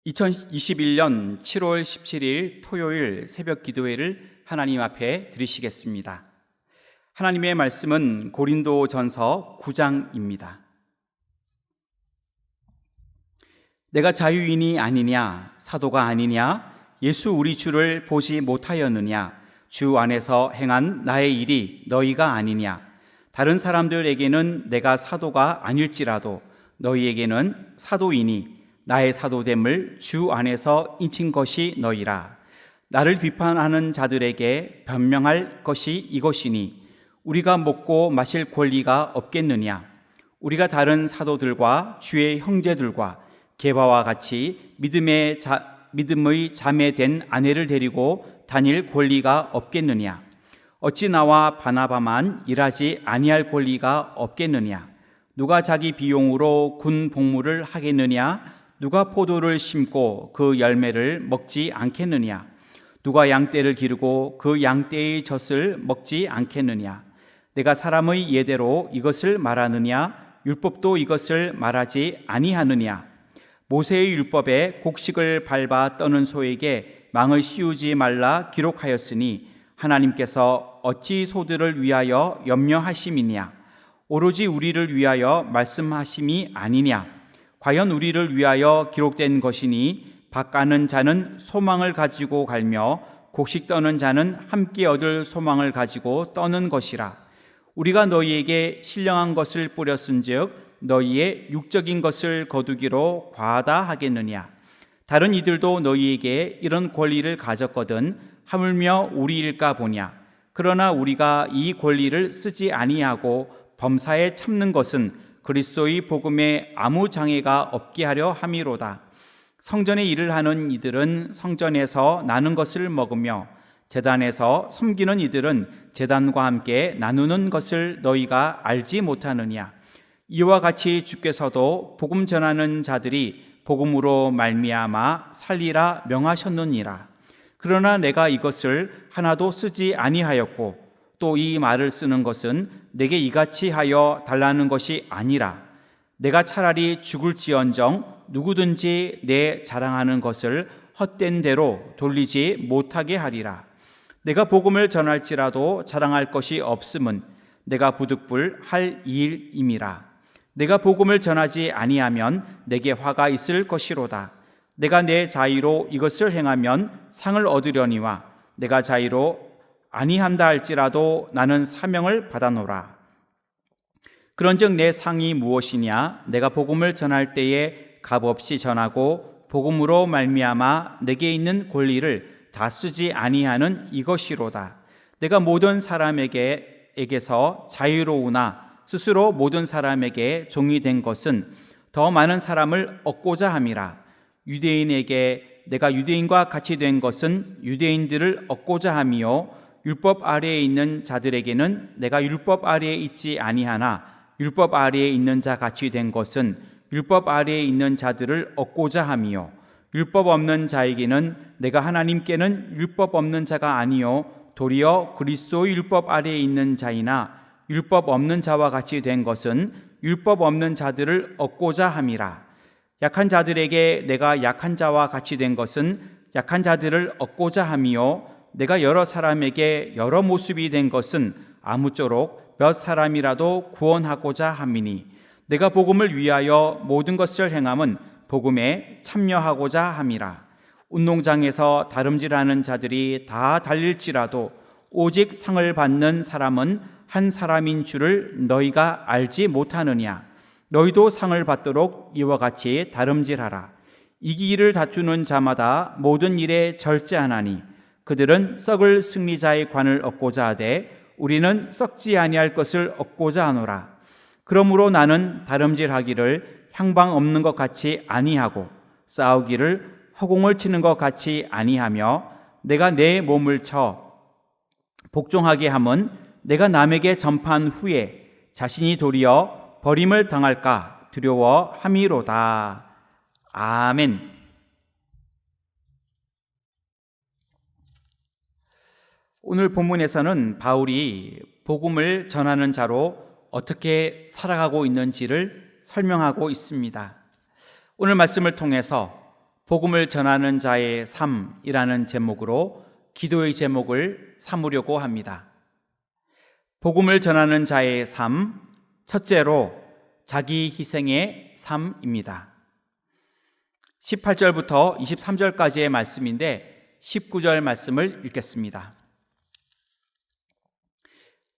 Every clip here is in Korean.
2021년 7월 17일 토요일 새벽 기도회를 하나님 앞에 드리시겠습니다. 하나님의 말씀은 고린도전서 9장입니다. 내가 자유인이 아니냐, 사도가 아니냐, 예수 우리 주를 보지 못하였느냐, 주 안에서 행한 나의 일이 너희가 아니냐, 다른 사람들에게는 내가 사도가 아닐지라도 너희에게는 사도이니 나의 사도됨을 주 안에서 인친 것이 너희라. 나를 비판하는 자들에게 변명할 것이 이것이니 우리가 먹고 마실 권리가 없겠느냐. 우리가 다른 사도들과 주의 형제들과 게바와 같이 믿음의 자매된 아내를 데리고 다닐 권리가 없겠느냐. 어찌 나와 바나바만 일하지 아니할 권리가 없겠느냐. 누가 자기 비용으로 군 복무를 하겠느냐. 누가 포도를 심고 그 열매를 먹지 않겠느냐. 누가 양떼를 기르고 그 양떼의 젖을 먹지 않겠느냐. 내가 사람의 예대로 이것을 말하느냐. 율법도 이것을 말하지 아니하느냐. 모세의 율법에 곡식을 밟아 떠는 소에게 망을 씌우지 말라 기록하였으니 하나님께서 어찌 소들을 위하여 염려하심이냐. 오로지 우리를 위하여 말씀하심이 아니냐. 과연 우리를 위하여 기록된 것이니 밭가는 자는 소망을 가지고 갈며 곡식 떠는 자는 함께 얻을 소망을 가지고 떠는 것이라. 우리가 너희에게 신령한 것을 뿌렸은즉 너희의 육적인 것을 거두기로 과하다 하겠느냐. 다른 이들도 너희에게 이런 권리를 가졌거든 하물며 우리일까 보냐. 그러나 우리가 이 권리를 쓰지 아니하고 범사에 참는 것은 그리스도의 복음에 아무 장애가 없게 하려 함이로다. 성전의 일을 하는 이들은 성전에서 나는 것을 먹으며 제단에서 섬기는 이들은 제단과 함께 나누는 것을 너희가 알지 못하느냐. 이와 같이 주께서도 복음 전하는 자들이 복음으로 말미암아 살리라 명하셨느니라. 그러나 내가 이것을 하나도 쓰지 아니하였고 또 이 말을 쓰는 것은 내게 이같이 하여 달라는 것이 아니라 내가 차라리 죽을지언정 누구든지 내 자랑하는 것을 헛된 대로 돌리지 못하게 하리라. 내가 복음을 전할지라도 자랑할 것이 없음은 내가 부득불 할 일임이라. 내가 복음을 전하지 아니하면 내게 화가 있을 것이로다. 내가 내 자의로 이것을 행하면 상을 얻으려니와 내가 자의로 아니한다 할지라도 나는 사명을 받아노라. 그런즉 내 상이 무엇이냐? 내가 복음을 전할 때에 값없이 전하고 복음으로 말미암아 내게 있는 권리를 다 쓰지 아니하는 이것이로다. 내가 모든 사람에게서 자유로우나 스스로 모든 사람에게 종이 된 것은 더 많은 사람을 얻고자 함이라. 유대인에게 내가 유대인과 같이 된 것은 유대인들을 얻고자 함이요 율법 아래에 있는 자들에게는 내가 율법 아래에 있지 아니하나 율법 아래에 있는 자 같이 된 것은 율법 아래에 있는 자들을 얻고자 함이요 율법 없는 자에게는 내가 하나님께는 율법 없는 자가 아니요 도리어 그리스도의 율법 아래에 있는 자이나 율법 없는 자와 같이 된 것은 율법 없는 자들을 얻고자 함이라. 약한 자들에게 내가 약한 자와 같이 된 것은 약한 자들을 얻고자 함이요 내가 여러 사람에게 여러 모습이 된 것은 아무쪼록 몇 사람이라도 구원하고자 함이니 내가 복음을 위하여 모든 것을 행함은 복음에 참여하고자 함이라. 운동장에서 다름질하는 자들이 다 달릴지라도 오직 상을 받는 사람은 한 사람인 줄을 너희가 알지 못하느냐. 너희도 상을 받도록 이와 같이 다름질하라. 이기기를 다투는 자마다 모든 일에 절제하나니 그들은 썩을 승리자의 관을 얻고자 하되 우리는 썩지 아니할 것을 얻고자 하노라. 그러므로 나는 다름질하기를 향방 없는 것 같이 아니하고 싸우기를 허공을 치는 것 같이 아니하며 내가 내 몸을 쳐 복종하게 함은 내가 남에게 전파한 후에 자신이 도리어 버림을 당할까 두려워함이로다. 아멘. 오늘 본문에서는 바울이 복음을 전하는 자로 어떻게 살아가고 있는지를 설명하고 있습니다. 오늘 말씀을 통해서 복음을 전하는 자의 삶이라는 제목으로 기도의 제목을 삼으려고 합니다. 복음을 전하는 자의 삶, 첫째로 자기 희생의 삶입니다. 18절부터 23절까지의 말씀인데 19절 말씀을 읽겠습니다.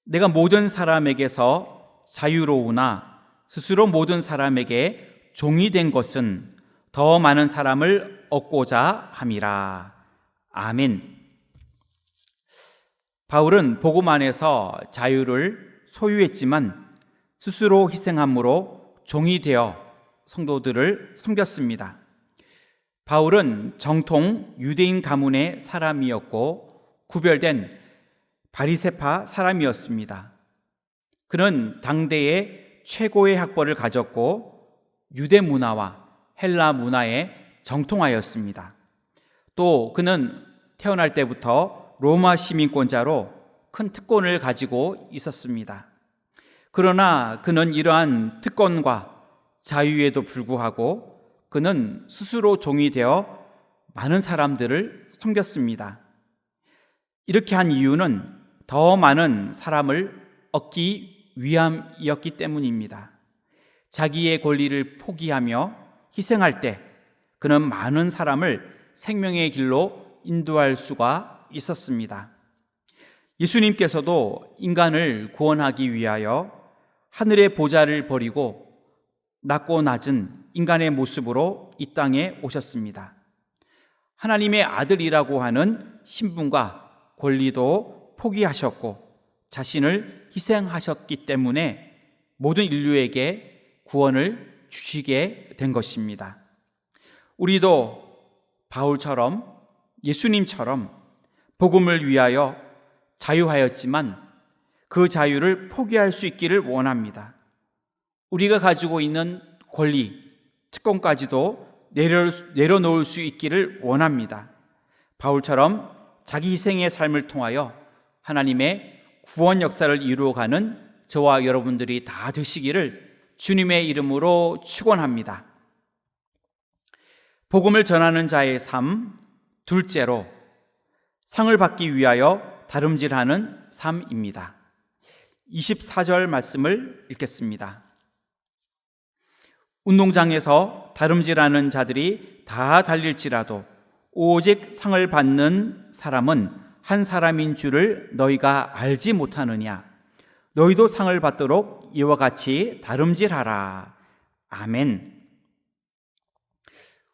내가 모든 사람에게서 자유로우나 스스로 모든 사람에게 종이 된 것은 더 많은 사람을 얻고자 함이라. 아멘. 바울은 복음 안에서 자유를 소유했지만 스스로 희생함으로 종이 되어 성도들을 섬겼습니다. 바울은 정통 유대인 가문의 사람이었고 구별된 바리새파 사람이었습니다. 그는 당대의 최고의 학벌을 가졌고 유대 문화와 헬라 문화에 정통하였습니다. 또 그는 태어날 때부터 로마 시민권자로 큰 특권을 가지고 있었습니다. 그러나 그는 이러한 특권과 자유에도 불구하고 그는 스스로 종이 되어 많은 사람들을 섬겼습니다. 이렇게 한 이유는 더 많은 사람을 얻기 위함이었기 때문입니다. 자기의 권리를 포기하며 희생할 때 그는 많은 사람을 생명의 길로 인도할 수가 있었습니다. 예수님께서도 인간을 구원하기 위하여 하늘의 보좌를 버리고 낮고 낮은 인간의 모습으로 이 땅에 오셨습니다. 하나님의 아들이라고 하는 신분과 권리도 포기하셨고 자신을 희생하셨기 때문에 모든 인류에게 구원을 주시게 된 것입니다. 우리도 바울처럼 예수님처럼 복음을 위하여 자유하였지만 그 자유를 포기할 수 있기를 원합니다. 우리가 가지고 있는 권리, 특권까지도 내려놓을 수 있기를 원합니다. 바울처럼 자기 희생의 삶을 통하여 하나님의 구원 역사를 이루어가는 저와 여러분들이 다 되시기를 주님의 이름으로 축원합니다. 복음을 전하는 자의 삶, 둘째로 상을 받기 위하여 다름질하는 삶입니다. 24절 말씀을 읽겠습니다. 운동장에서 다름질하는 자들이 다 달릴지라도 오직 상을 받는 사람은 한 사람인 줄을 너희가 알지 못하느냐? 너희도 상을 받도록 이와 같이 다름질하라. 아멘.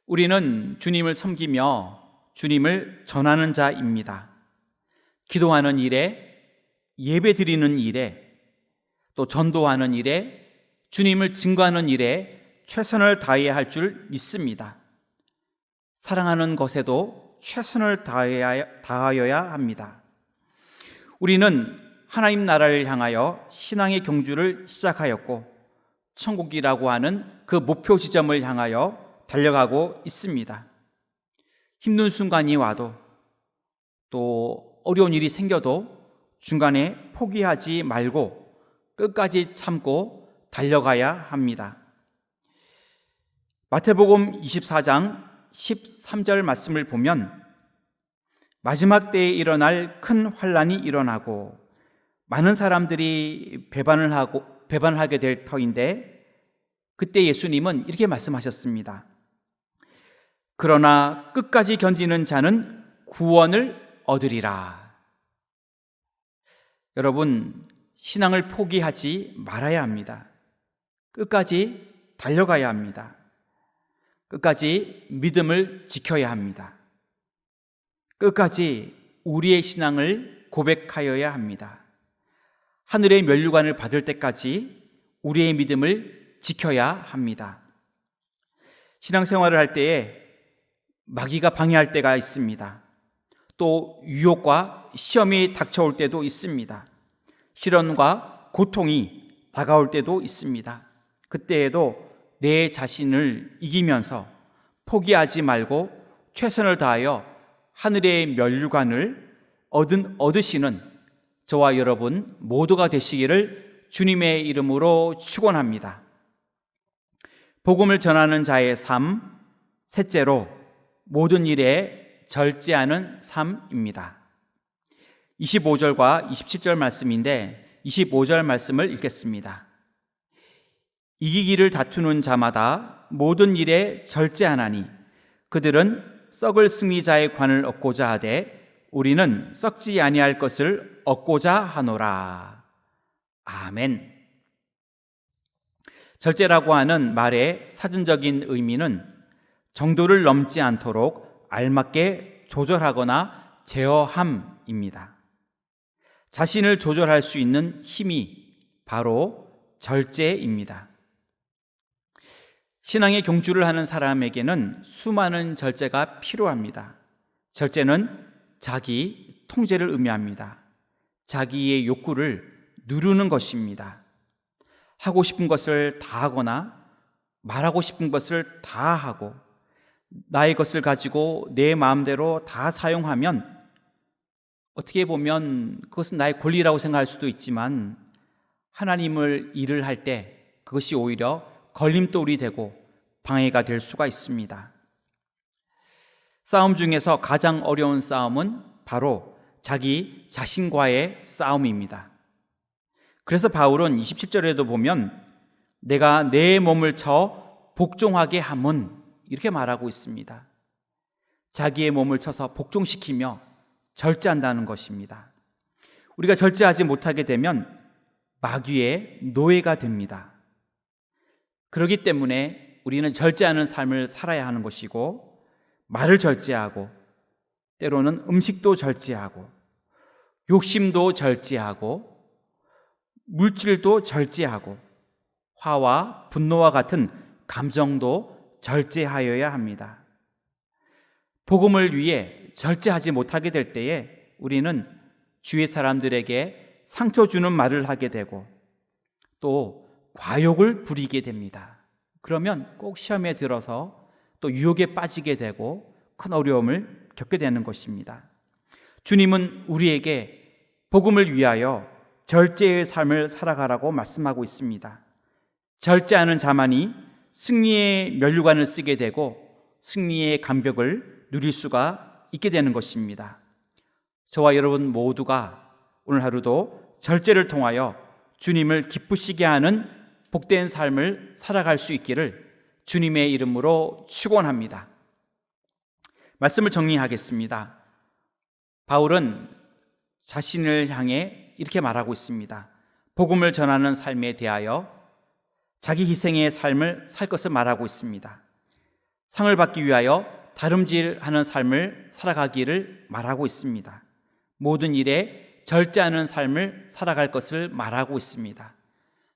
우리는 주님을 섬기며 주님을 전하는 자입니다. 기도하는 일에, 예배 드리는 일에, 또 전도하는 일에, 주님을 증거하는 일에 최선을 다해야 할 줄 믿습니다. 사랑하는 것에도 최선을 다하여야 합니다. 우리는 하나님 나라를 향하여 신앙의 경주를 시작하였고 천국이라고 하는 그 목표 지점을 향하여 달려가고 있습니다. 힘든 순간이 와도 또 어려운 일이 생겨도 중간에 포기하지 말고 끝까지 참고 달려가야 합니다. 마태복음 24장 13절 말씀을 보면 마지막 때에 일어날 큰 환란이 일어나고 많은 사람들이 배반하게 될 터인데 그때 예수님은 이렇게 말씀하셨습니다. 그러나 끝까지 견디는 자는 구원을 얻으리라. 여러분, 신앙을 포기하지 말아야 합니다. 끝까지 달려가야 합니다. 끝까지 믿음을 지켜야 합니다. 끝까지 우리의 신앙을 고백하여야 합니다. 하늘의 면류관을 받을 때까지 우리의 믿음을 지켜야 합니다. 신앙생활을 할 때에 마귀가 방해할 때가 있습니다. 또 유혹과 시험이 닥쳐올 때도 있습니다. 시련과 고통이 다가올 때도 있습니다. 그때에도 내 자신을 이기면서 포기하지 말고 최선을 다하여 하늘의 면류관을 얻으시는 저와 여러분 모두가 되시기를 주님의 이름으로 축원합니다. 복음을 전하는 자의 삶, 셋째로 모든 일에 절제하는 삶입니다. 25절과 27절 말씀인데 25절 말씀을 읽겠습니다. 이기기를 다투는 자마다 모든 일에 절제하나니 그들은 썩을 승리자의 관을 얻고자 하되 우리는 썩지 아니할 것을 얻고자 하노라. 아멘. 절제라고 하는 말의 사전적인 의미는 정도를 넘지 않도록 알맞게 조절하거나 제어함입니다. 자신을 조절할 수 있는 힘이 바로 절제입니다. 신앙의 경주를 하는 사람에게는 수많은 절제가 필요합니다. 절제는 자기 통제를 의미합니다. 자기의 욕구를 누르는 것입니다. 하고 싶은 것을 다 하거나 말하고 싶은 것을 다 하고 나의 것을 가지고 내 마음대로 다 사용하면 어떻게 보면 그것은 나의 권리라고 생각할 수도 있지만 하나님을 일을 할 때 그것이 오히려 걸림돌이 되고 방해가 될 수가 있습니다. 싸움 중에서 가장 어려운 싸움은 바로 자기 자신과의 싸움입니다. 그래서 바울은 27절에도 보면 내가 내 몸을 쳐 복종하게 함은 이렇게 말하고 있습니다. 자기의 몸을 쳐서 복종시키며 절제한다는 것입니다. 우리가 절제하지 못하게 되면 마귀의 노예가 됩니다. 그렇기 때문에 우리는 절제하는 삶을 살아야 하는 것이고 말을 절제하고 때로는 음식도 절제하고 욕심도 절제하고 물질도 절제하고 화와 분노와 같은 감정도 절제하여야 합니다. 복음을 위해 절제하지 못하게 될 때에 우리는 주위 사람들에게 상처 주는 말을 하게 되고 또 과욕을 부리게 됩니다. 그러면 꼭 시험에 들어서 또 유혹에 빠지게 되고 큰 어려움을 겪게 되는 것입니다. 주님은 우리에게 복음을 위하여 절제의 삶을 살아가라고 말씀하고 있습니다. 절제하는 자만이 승리의 면류관을 쓰게 되고 승리의 감격을 누릴 수가 있게 되는 것입니다. 저와 여러분 모두가 오늘 하루도 절제를 통하여 주님을 기쁘시게 하는 복된 삶을 살아갈 수 있기를 주님의 이름으로 축원합니다. 말씀을 정리하겠습니다. 바울은 자신을 향해 이렇게 말하고 있습니다. 복음을 전하는 삶에 대하여 자기 희생의 삶을 살 것을 말하고 있습니다. 상을 받기 위하여 다름질하는 삶을 살아가기를 말하고 있습니다. 모든 일에 절제하는 삶을 살아갈 것을 말하고 있습니다.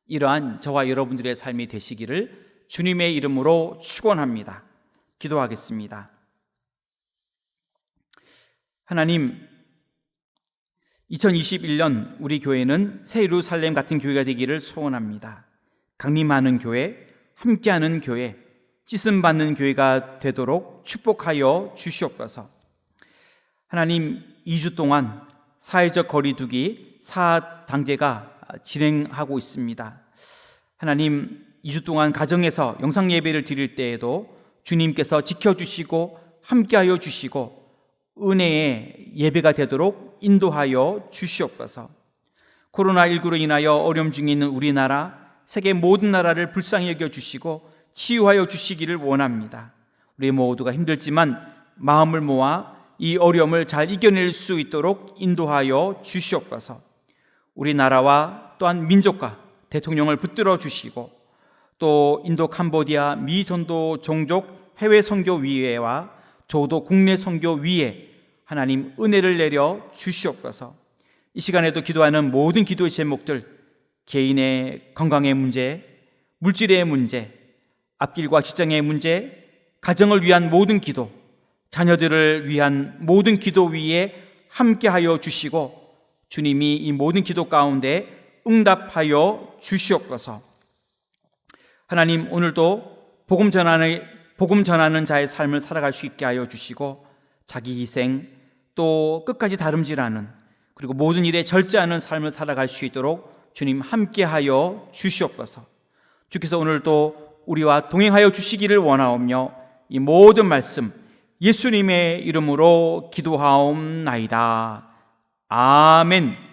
이러한 저와 여러분들의 삶이 되시기를 주님의 이름으로 축원합니다. 기도하겠습니다. 하나님, 2021년 우리 교회는 새 예루살렘 같은 교회가 되기를 소원합니다. 강림하는 교회, 함께하는 교회, 씻음받는 교회가 되도록 축복하여 주시옵소서. 하나님, 2주 동안 사회적 거리두기 4단계가 진행하고 있습니다. 하나님, 2주 동안 가정에서 영상 예배를 드릴 때에도 주님께서 지켜주시고 함께하여 주시고 은혜의 예배가 되도록 인도하여 주시옵소서. 코로나19로 인하여 어려움 중에 있는 우리나라, 세계 모든 나라를 불쌍히 여겨주시고 치유하여 주시기를 원합니다. 우리 모두가 힘들지만 마음을 모아 이 어려움을 잘 이겨낼 수 있도록 인도하여 주시옵소서. 우리나라와 또한 민족과 대통령을 붙들어 주시고 또 인도 캄보디아 미전도 종족 해외 선교위회와 조도 국내 선교위회 하나님 은혜를 내려 주시옵소서. 이 시간에도 기도하는 모든 기도의 제목들, 개인의 건강의 문제, 물질의 문제, 앞길과 직장의 문제, 가정을 위한 모든 기도, 자녀들을 위한 모든 기도 위에 함께하여 주시고 주님이 이 모든 기도 가운데 응답하여 주시옵소서. 하나님, 오늘도 복음 전하는 자의 삶을 살아갈 수 있게 하여 주시고 자기 희생 또 끝까지 다름질하는 그리고 모든 일에 절제하는 삶을 살아갈 수 있도록 주님 함께하여 주시옵소서. 주께서 오늘도 우리와 동행하여 주시기를 원하오며 이 모든 말씀 예수님의 이름으로 기도하옵나이다. 아멘.